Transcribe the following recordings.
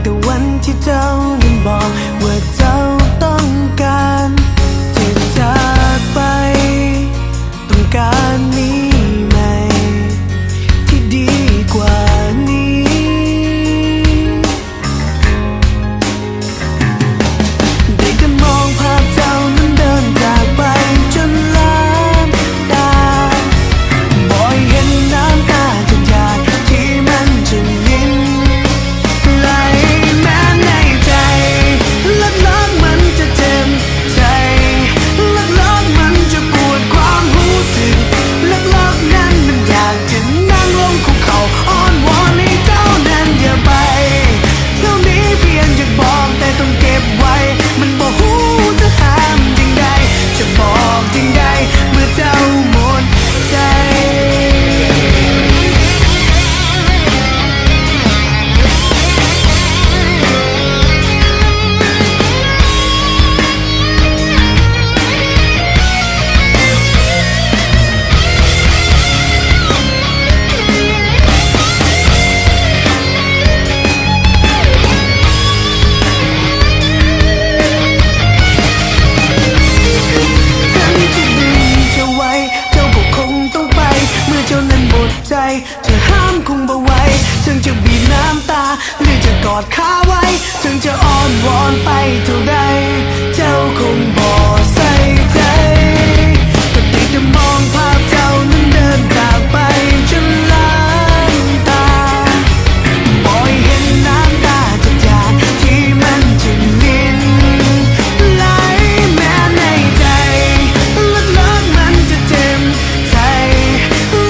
แต่วันที่เจ้านั้นบอกว่าเจ้าต้องการจะจากไปต้องการมีใหม่ที่ดีกว่านี้ได้แต่มองภาพเจ้านั้นเดินจากไปจนล้านตาบ่อยเห็นน้ำตาจะหยาดที่มันจะลิ้นไหลแม้ในใจลึกๆมันจะเจ็บใจลึกๆมันจะปวดความรู้สึกลึกๆนั้นมันอยากจะนั่งลงคุกเข่าอ้อนวอนให้เจ้านั้นอย่าไปเท่านี้เพียงจะบอกแต่ต้องเก็บไว้มันบอกหูจะห้ามยังไงจะบอกยังไงเมื่อเจ้าหมดใจจะห้ามคงบ่ไหวถึงจะบีบน้ำตาหรือจะกอดขาไว้ถึงจะอ้อนวอนไปเท่าใดเจ้าคงบ่ใส่ใจก็ได้แต่มองภาพเจ้านั้นเดินจากไปจนล้านตาบ่อยเห็นน้ำตาจะหยาดที่มันจะลิ้นไหลแม้ในใจลึกๆมันจะเจ็บใจ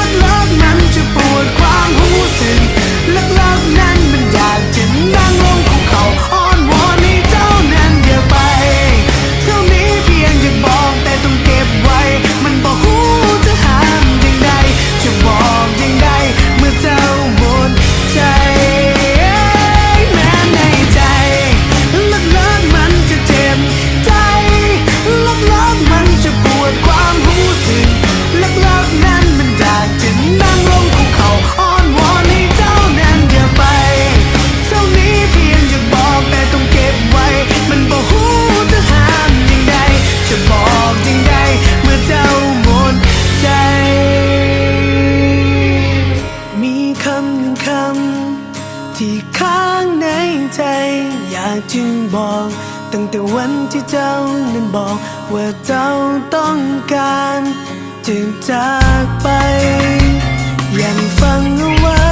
ลึกๆมันจะปวดความรู้สึกลึกๆนั้นมันอยากจะนั่งลงคุกเข่าอ้อนวอนให้เจ้านั้นอย่าไปเท่านี้เพียงจะบอกแต่ต้องเก็บไว้มันบอกหูจะห้ามยังไงจะบอกยังไงเมื่อเจ้าหมดใจแม้ในใจลึกๆมันจะเจ็บใจลึกๆมันจะปวดความรู้สึกลึกๆนั้นมันอยากจะนั่งลงคุกเข่าอ้อนวอนให้เจ้านั้นอย่าไปเท่านี้เพียงจะบอกแต่ต้องเก็บไว้มันบอกหูจะห้ามยังไงจะบอกยังไงเมื่อเจ้าหมดใจมีคำหนึ่งคำที่ค้างในใจอยากจึงบอกตั้งแต่วันที่เจ้านั้นบอกว่าเจ้าต้องการจะจากไปยังฟังเอาไว้